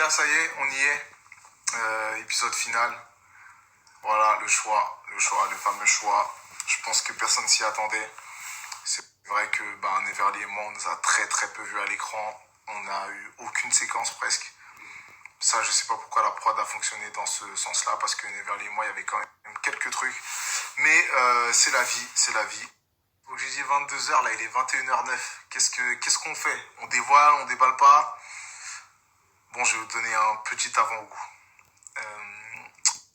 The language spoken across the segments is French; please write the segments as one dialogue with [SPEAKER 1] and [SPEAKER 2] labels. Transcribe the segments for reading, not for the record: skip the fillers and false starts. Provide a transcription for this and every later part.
[SPEAKER 1] gars, ça y est, on y est. Épisode final. Voilà, le fameux choix. Je pense que personne s'y attendait. C'est vrai que Neverly et moi, on nous a très très peu vu à l'écran. On n'a eu aucune séquence presque. Ça, je sais pas pourquoi la prod a fonctionné dans ce sens-là, parce que Neverly et moi, il y avait quand même quelques trucs. Mais c'est la vie, c'est la vie. Donc j'ai dit 22h, là il est 21h09. Qu'est-ce qu'on fait? On dévoile, on déballe pas? Bon, je vais vous donner un petit avant-goût.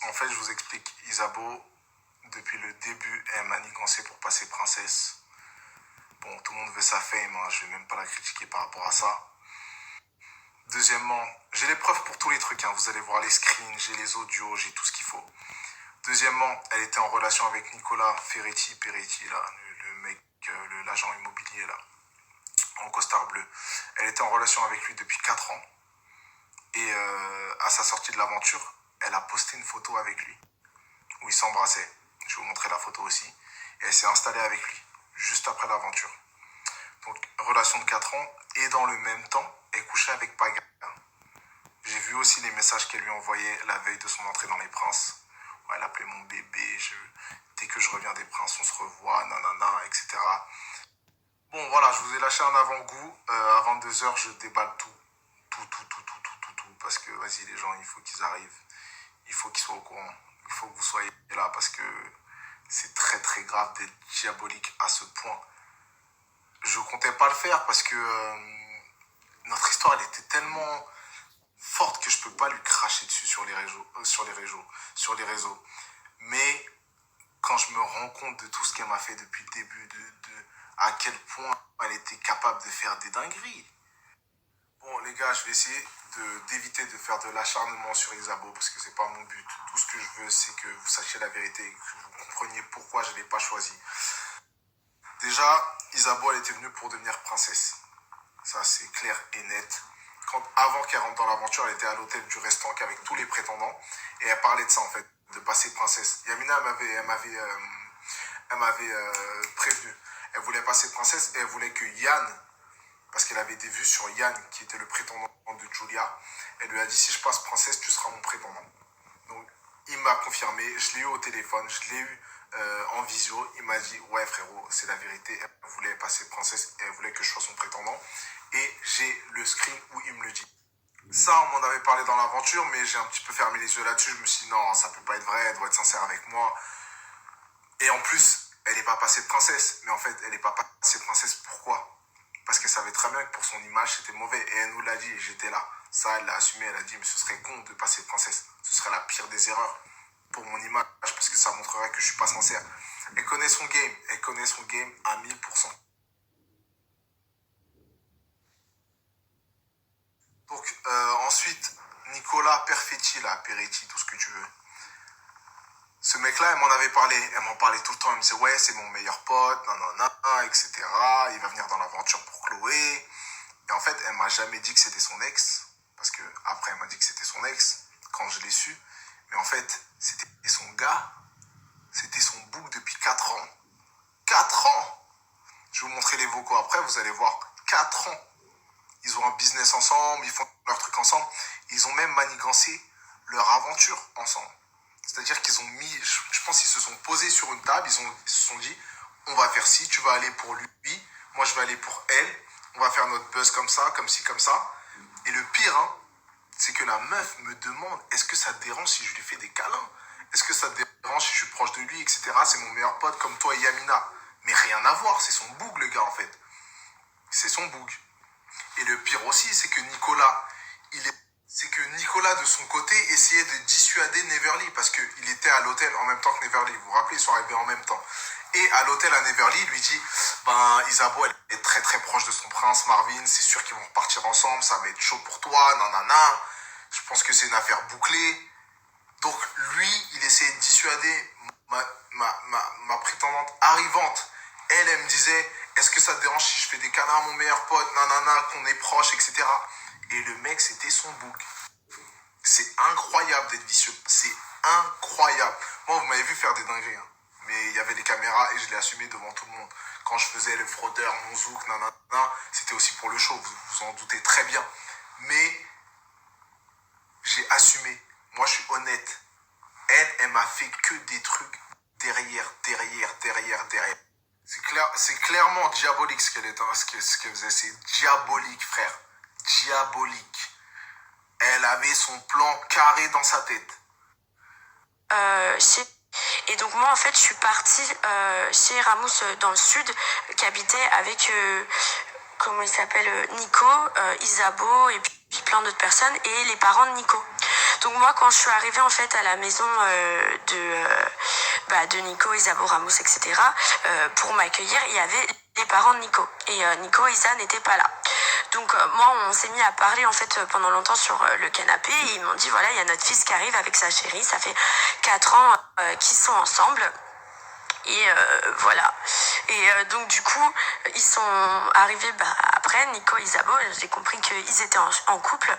[SPEAKER 1] En fait, je vous explique. Isabeau, depuis le début, elle m'a manigancé pour passer princesse. Bon, tout le monde veut sa fame, hein, je vais même pas la critiquer par rapport à ça. Deuxièmement, j'ai les preuves pour tous les trucs, hein. Vous allez voir les screens, j'ai les audios, j'ai tout ce qu'il faut. Deuxièmement, elle était en relation avec Nicolas Peretti, là, le mec, l'agent immobilier, là, en costard bleu. Elle était en relation avec lui depuis 4 ans. Et à sa sortie de l'aventure, elle a posté une photo avec lui, où ils s'embrassaient. Je vais vous montrer la photo aussi. Et elle s'est installée avec lui, juste après l'aventure. Donc, relation de 4 ans, et dans le même temps, elle couchait avec Paga. J'ai vu aussi les messages qu'elle lui envoyait la veille de son entrée dans Les Princes. Ouais, elle appelait mon bébé, dès que je reviens des Princes, on se revoit, nanana, etc. Bon, voilà, je vous ai lâché un avant-goût. À 22h, je déballe tout. Tout. Parce que, vas-y, les gens, il faut qu'ils arrivent. Il faut qu'ils soient au courant. Il faut que vous soyez là parce que c'est très très grave d'être diabolique à ce point. Je comptais pas le faire parce que notre histoire, elle était tellement forte que je peux pas lui cracher dessus sur les réseaux. Mais quand je me rends compte de tout ce qu'elle m'a fait depuis le début, de à quel point elle était capable de faire des dingueries. Bon, les gars, je vais essayer d'éviter de faire de l'acharnement sur Isabeau parce que c'est pas mon but. Tout ce que je veux, c'est que vous sachiez la vérité et que vous compreniez pourquoi je l'ai pas choisi. Déjà, Isabeau, elle était venue pour devenir princesse. Ça, c'est clair et net. Avant qu'elle rentre dans l'aventure, elle était à l'hôtel du restaurant avec tous les prétendants et elle parlait de ça en fait, de passer princesse. Yamina, elle m'avait prévenu. Elle voulait passer princesse et elle voulait que Yann, parce qu'elle avait des vues sur Yann, qui était le prétendant de Julia. Elle lui a dit, si je passe princesse, tu seras mon prétendant. Donc, il m'a confirmé, je l'ai eu au téléphone, je l'ai eu en visio. Il m'a dit, ouais frérot, c'est la vérité, elle voulait passer princesse et elle voulait que je sois son prétendant. Et j'ai le screen où il me le dit. Ça, on m'en avait parlé dans l'aventure, mais j'ai un petit peu fermé les yeux là-dessus. Je me suis dit, non, ça peut pas être vrai, elle doit être sincère avec moi. Et en plus, elle n'est pas passée princesse. Mais en fait, elle n'est pas passée princesse, pourquoi? Parce qu'elle savait très bien que pour son image, c'était mauvais. Et elle nous l'a dit, et j'étais là. Ça, elle l'a assumé, elle a dit, mais ce serait con de passer princesse. Ce serait la pire des erreurs pour mon image, parce que ça montrerait que je suis pas sincère. Elle connaît son game à 1000%. Donc, ensuite, Nicolas Perfetti, là, Peretti, tout ce que tu veux. Ce mec-là, elle m'en parlait tout le temps. Elle me disait, ouais, c'est mon meilleur pote, nanana, etc. Il va venir dans l'aventure pour Chloé. Et en fait, elle m'a jamais dit que c'était son ex. Parce que après, elle m'a dit que c'était son ex, quand je l'ai su. Mais en fait, c'était son gars. C'était son bouc depuis 4 ans. 4 ans! Je vais vous montrer les vocaux après, vous allez voir. 4 ans. Ils ont un business ensemble, ils font leur truc ensemble. Ils ont même manigancé leur aventure ensemble. C'est-à-dire qu'ils ont mis, je pense qu'ils se sont posés sur une table, ils se sont dit, on va faire ci, tu vas aller pour lui, moi je vais aller pour elle, on va faire notre buzz comme ça, comme ci, comme ça. Et le pire, hein, c'est que la meuf me demande, est-ce que ça te dérange si je lui fais des câlins? Est-ce que ça te dérange si je suis proche de lui, etc. C'est mon meilleur pote comme toi et Yamina. Mais rien à voir, c'est son boug le gars en fait. C'est son boug. Et le pire aussi, c'est que Nicolas, de son côté, essayait de dissuader Neverly parce qu'il était à l'hôtel en même temps que Neverly. Vous vous rappelez, ils sont arrivés en même temps. Et à l'hôtel à Neverly, il lui dit, Isabeau, elle est très très proche de son prince, Marvin, c'est sûr qu'ils vont repartir ensemble, ça va être chaud pour toi, nanana. Je pense que c'est une affaire bouclée. Donc lui, il essayait de dissuader ma prétendante arrivante. Elle me disait, est-ce que ça te dérange si je fais des câlins à mon meilleur pote, nanana, qu'on est proche, etc. Et le mec, c'était son bouc. C'est incroyable d'être vicieux. C'est incroyable. Moi, vous m'avez vu faire des dingueries. Hein. Mais il y avait des caméras et je l'ai assumé devant tout le monde. Quand je faisais le fraudeur, mon zouk, nanana, c'était aussi pour le show. Vous en doutez très bien. Mais assumé. Moi, je suis honnête. Elle m'a fait que des trucs derrière. C'est clairement diabolique ce qu'elle faisait. C'est diabolique, frère. Diabolique. Elle avait son plan carré dans sa tête.
[SPEAKER 2] Et donc moi en fait je suis partie chez Ramous dans le sud qui habitait avec comment il s'appelle Nico, Isabeau et puis plein d'autres personnes et les parents de Nico. Donc moi quand je suis arrivée en fait à la maison de Nico, Isabeau, Ramous, etc. Pour m'accueillir, il y avait les parents de Nico et Nico et Isa n'étaient pas là. Donc moi on s'est mis à parler en fait pendant longtemps sur le canapé et ils m'ont dit voilà il y a notre fils qui arrive avec sa chérie, ça fait 4 ans qu'ils sont ensemble. Et voilà. Et donc du coup, ils sont arrivés après, Nico et Isabeau, j'ai compris qu'ils étaient en couple,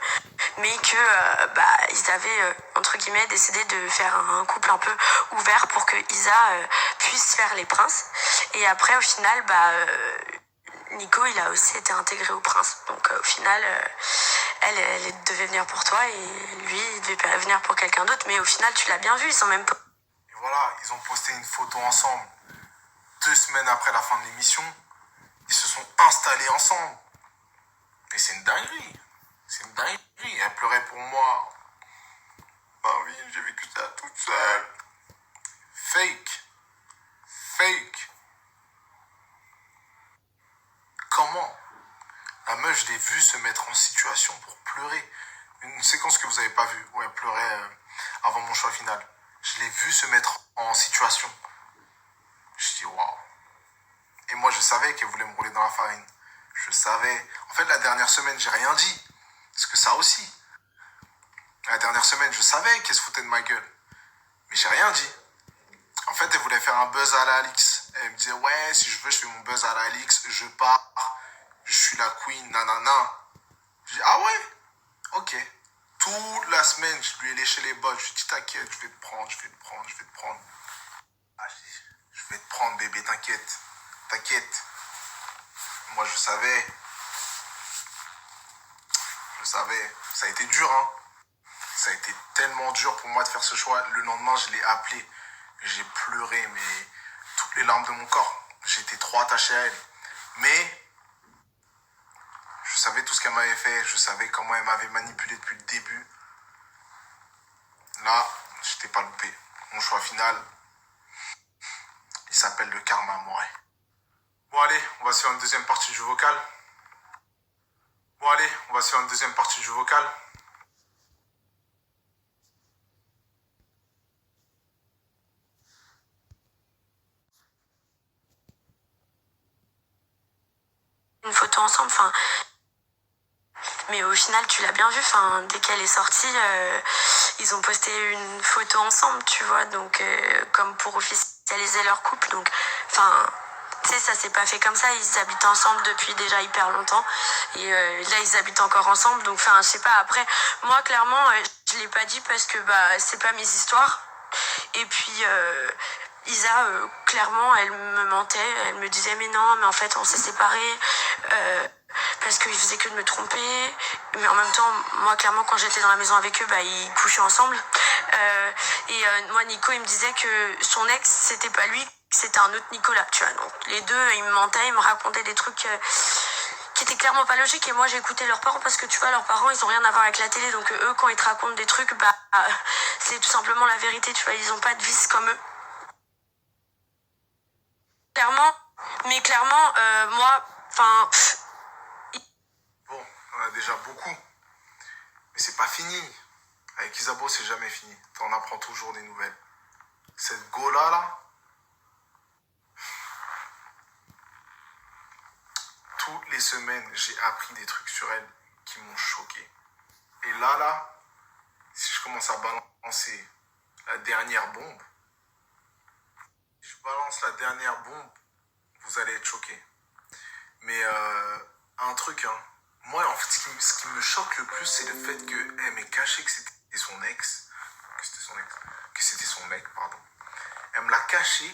[SPEAKER 2] mais que ils avaient, entre guillemets, décidé de faire un couple un peu ouvert pour que Isa puisse faire les princes. Et après, au final, Nico, il a aussi été intégré au prince. Donc au final, elle devait venir pour toi et lui, il devait venir pour quelqu'un d'autre. Mais au final, tu l'as bien vu, ils sont même pas...
[SPEAKER 1] Et voilà, ils ont posté une photo ensemble. 2 semaines après la fin de l'émission, ils se sont installés ensemble. Et c'est une dinguerie. C'est une dinguerie. Elle pleurait pour moi. Bah oui, j'ai vécu ça toute seule. Fake. Fake. Comment? La meuf, je l'ai vue se mettre en situation pour pleurer. Une séquence que vous n'avez pas vue, où elle pleurait avant mon choix final. Je l'ai vue se mettre en situation. Je dis waouh. Et moi, je savais qu'elle voulait me rouler dans la farine. Je savais. En fait, la dernière semaine, j'ai rien dit. Parce que ça aussi. La dernière semaine, je savais qu'elle se foutait de ma gueule. Mais j'ai rien dit. En fait, elle voulait faire un buzz à la Alix. Elle me disait, ouais, si je veux, je fais mon buzz à la Alix. Je pars. Je suis la queen, nanana. Je dis, ah ouais? Ok. Toute la semaine, je lui ai léché les bottes. Je lui ai dit, t'inquiète, je vais te prendre. Ah, je vais te prendre, bébé, t'inquiète. T'inquiète. Moi, je savais. Ça a été dur, hein. Ça a été tellement dur pour moi de faire ce choix. Le lendemain, je l'ai appelé. J'ai pleuré, mais toutes les larmes de mon corps. J'étais trop attaché à elle. Mais je savais tout ce qu'elle m'avait fait. Je savais comment elle m'avait manipulé depuis le début. Là, je t'ai pas loupé. Mon choix final, il s'appelle le karma, moi. Bon, allez, on va se faire une deuxième partie du vocal.
[SPEAKER 2] Une photo ensemble, enfin... Mais au final, tu l'as bien vu, enfin, dès qu'elle est sortie, ils ont posté une photo ensemble, tu vois, donc comme pour officialiser leur couple. Donc, enfin, tu sais, ça s'est pas fait comme ça. Ils habitent ensemble depuis déjà hyper longtemps, et là, ils habitent encore ensemble. Donc, enfin, je sais pas. Après, moi, clairement, je l'ai pas dit parce que c'est pas mes histoires. Et puis. Isa, clairement, elle me mentait. Elle me disait, mais non, mais en fait, on s'est séparés. Parce qu'ils faisaient que de me tromper. Mais en même temps, moi, clairement, quand j'étais dans la maison avec eux, ils couchaient ensemble. Moi, Nico, il me disait que son ex, c'était pas lui, c'était un autre Nicolas, tu vois. Donc, les deux, ils me mentaient, ils me racontaient des trucs qui étaient clairement pas logiques. Et moi, j'ai écouté leurs parents parce que, tu vois, leurs parents, ils ont rien à voir avec la télé. Donc, eux, quand ils te racontent des trucs, c'est tout simplement la vérité, tu vois. Ils ont pas de vice comme eux. Clairement, moi, enfin...
[SPEAKER 1] Bon, on a déjà beaucoup. Mais c'est pas fini. Avec Isabeau, c'est jamais fini. T'en apprends toujours des nouvelles. Cette go-là, là, toutes les semaines, j'ai appris des trucs sur elle qui m'ont choqué. Et là, si je commence à balancer la dernière bombe, vous allez être choqués. Mais un truc, hein. Moi, en fait, ce qui me choque le plus, c'est le fait qu'elle m'ait caché que c'était son ex. Que c'était son mec, pardon. Elle me l'a caché.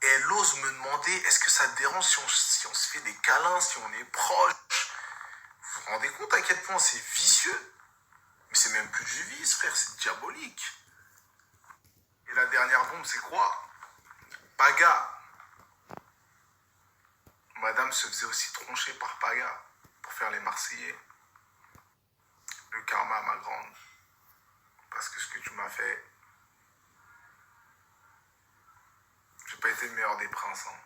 [SPEAKER 1] Et elle ose me demander, est-ce que ça te dérange si on se fait des câlins, si on est proche? Vous vous rendez compte à quel point c'est vicieux? Mais c'est même plus du vice, frère. frère, c'est diabolique. Et la dernière bombe, c'est quoi? Paga. Madame se faisait aussi troncher par Paga pour faire les Marseillais. Le karma, ma grande. Parce que ce que tu m'as fait, j'ai pas été le meilleur des princes. Hein.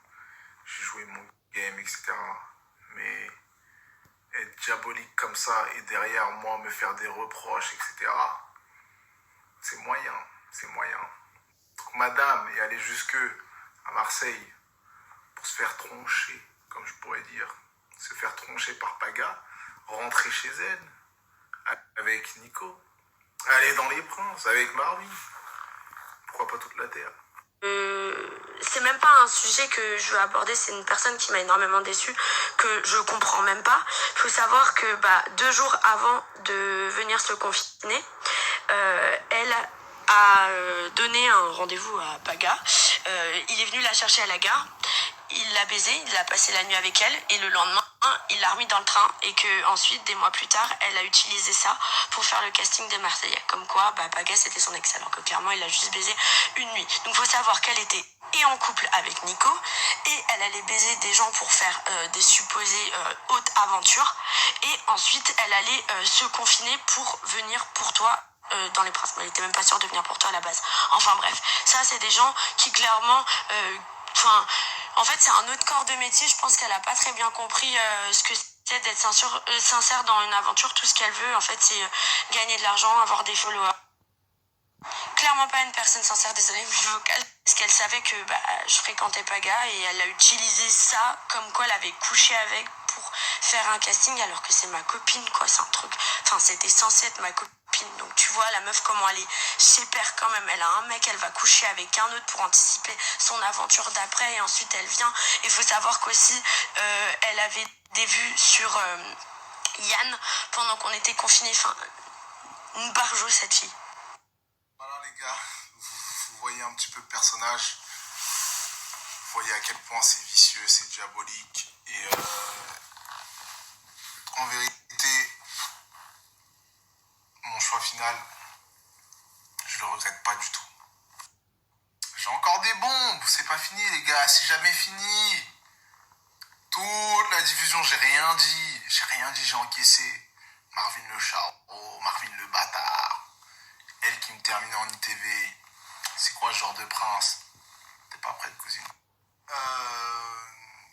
[SPEAKER 1] J'ai joué mon game, etc. Mais être diabolique comme ça et derrière moi me faire des reproches, etc. C'est moyen, c'est moyen. Donc madame est allée jusque à Marseille pour se faire troncher, comme je pourrais dire, se faire troncher par Paga, rentrer chez elle avec Nico, aller dans les Princes avec Marvin. Pourquoi pas toute la terre?
[SPEAKER 2] C'est même pas un sujet que je veux aborder, c'est une personne qui m'a énormément déçue, que je comprends même pas. Il faut savoir que 2 jours avant de venir se confiner, elle a donné un rendez-vous à Paga. Il est venu la chercher à la gare, il l'a baisée, il a passé la nuit avec elle, et le lendemain, il l'a remis dans le train, et que ensuite, des mois plus tard, elle a utilisé ça pour faire le casting des Marseillais. Comme quoi, Paga, c'était son ex, alors que clairement, il a juste baisé une nuit. Donc, faut savoir qu'elle était et en couple avec Nico, et elle allait baiser des gens pour faire des supposées hautes aventures, et ensuite, elle allait se confiner pour venir pour toi dans les Princes. Mais elle était même pas sûre de venir pour toi à la base. Enfin bref, ça c'est des gens qui clairement, en fait c'est un autre corps de métier. Je pense qu'elle a pas très bien compris ce que c'est d'être sincère dans une aventure. Tout ce qu'elle veut en fait c'est gagner de l'argent, avoir des followers. Clairement pas une personne sincère, désolée, mais vocale, parce qu'elle savait que je fréquentais Paga, et elle a utilisé ça comme quoi elle avait couché avec pour faire un casting, alors que c'est ma copine, quoi. C'est un truc, c'était censé être ma copine. Donc tu vois la meuf comment elle est sépare quand même. Elle a un mec, elle va coucher avec un autre pour anticiper son aventure d'après, et ensuite elle vient. Il faut savoir qu'aussi elle avait des vues sur Yann pendant qu'on était confinés. Une barjo cette fille.
[SPEAKER 1] Voilà les gars, vous voyez un petit peu le personnage. Vous voyez à quel point c'est vicieux, c'est diabolique. Et en vérité, mon choix final, je le regrette pas du tout. J'ai encore des bombes, c'est pas fini les gars, c'est jamais fini. Toute la diffusion, j'ai rien dit, j'ai encaissé. Marvin le charreau, Marvin le bâtard. Elle qui me termine en ITV. C'est quoi ce genre de prince? T'es pas prête, cousine?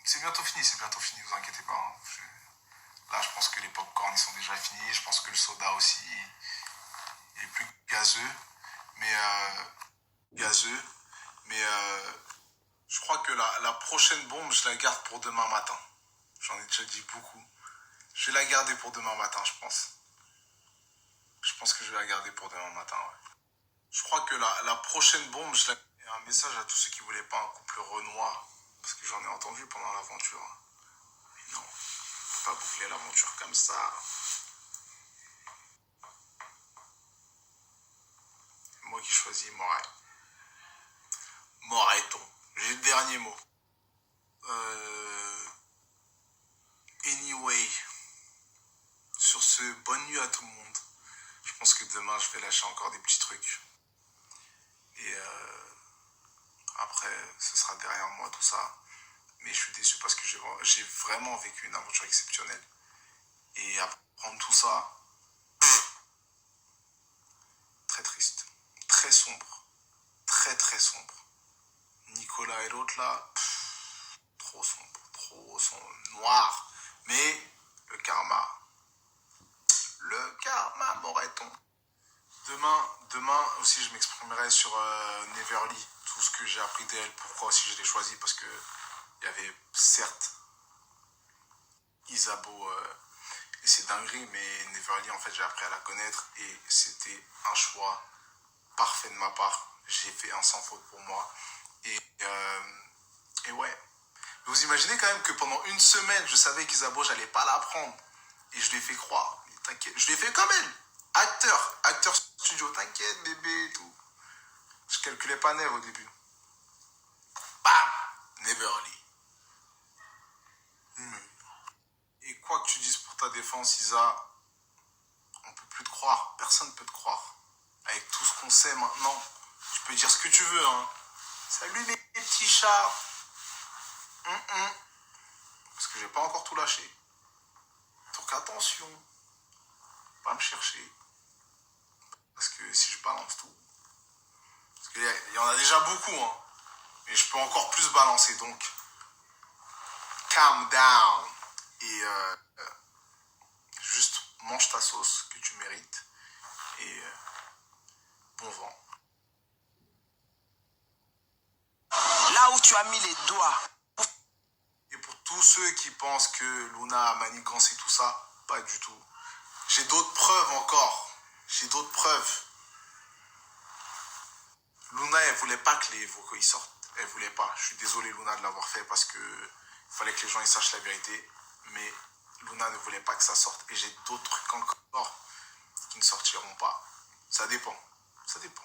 [SPEAKER 1] C'est bientôt fini, vous inquiétez pas. Hein. Là, je pense que les pop-corn ils sont déjà finis. Je pense que le soda aussi, il est plus gazeux. Mais je crois que la prochaine bombe, je la garde pour demain matin. J'en ai déjà dit beaucoup. Je vais la garder pour demain matin, je pense. Je pense que je vais la garder pour demain matin, ouais. Je crois que la prochaine bombe, il y a un message à tous ceux qui voulaient pas un couple Renoir. Parce que j'en ai entendu pendant l'aventure. Mais non, faut pas boucler l'aventure comme ça. C'est moi qui choisis Moret. Moreton. J'ai le dernier mot. Anyway. Sur ce, bonne nuit à tout le monde. Je pense que demain, je vais lâcher encore des petits trucs. Et après, ce sera derrière moi tout ça. Mais je suis déçu parce que j'ai vraiment vécu une aventure exceptionnelle. Et apprendre tout ça, très triste, très sombre, très très sombre. Nicolas et l'autre là, trop sombre, noir. Mais le karma Moreton. Demain aussi, je m'exprimerai sur Neverly, tout ce que j'ai appris d'elle, pourquoi aussi je l'ai choisi, parce que il y avait certes Isabeau et ses dingueries, mais Neverly, en fait, j'ai appris à la connaître et c'était un choix parfait de ma part. J'ai fait un sans faute pour moi. Et ouais. Vous imaginez quand même que pendant une semaine, je savais qu'Isabeau, j'allais pas la prendre. Et je lui ai fait croire. T'inquiète, je lui ai fait comme elle. Acteur studio, t'inquiète bébé et tout. Je calculais pas Neve au début. Bam, Neverly. Et quoi que tu dises pour ta défense, Isa, on peut plus te croire. Personne ne peut te croire. qu'on sait maintenant, tu peux dire ce que tu veux, hein. Salut mes petits chats. Parce que j'ai pas encore tout lâché. Donc attention, pas me chercher. Parce que si je balance tout, parce qu'il y en a déjà beaucoup, hein. Mais je peux encore plus balancer, donc calm down. Et juste mange ta sauce que tu mérites. Et bon vent.
[SPEAKER 3] Là où tu as mis les doigts.
[SPEAKER 1] Et pour tous ceux qui pensent que Luna a manigancé tout ça, pas du tout. J'ai d'autres preuves encore. J'ai d'autres preuves. Luna, elle voulait pas que les vocaux ils sortent. Elle voulait pas. Je suis désolé Luna de l'avoir fait parce que il fallait que les gens ils sachent la vérité. Mais Luna ne voulait pas que ça sorte. Et j'ai d'autres trucs encore qui ne sortiront pas. Ça dépend. Ça dépend.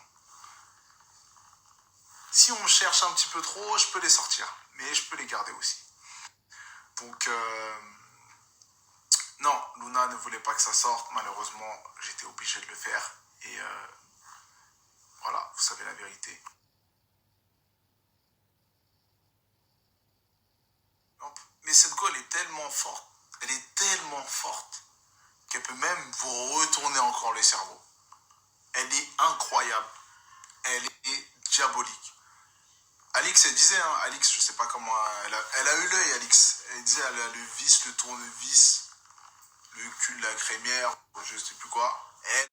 [SPEAKER 1] Si on me cherche un petit peu trop, je peux les sortir. Mais je peux les garder aussi. Donc, non, Luna ne voulait pas que ça sorte. Malheureusement, j'étais obligé de le faire. Et voilà, vous savez la vérité. Mais cette go, elle est tellement forte. Elle est tellement forte qu'elle peut même vous retourner encore le cerveau. Elle est incroyable. Elle est diabolique. Alix, elle disait, hein, Alix, je sais pas comment, elle a eu l'œil, Alix. Elle disait, elle a le vis, le tournevis, le cul de la crémière, je sais plus quoi. Elle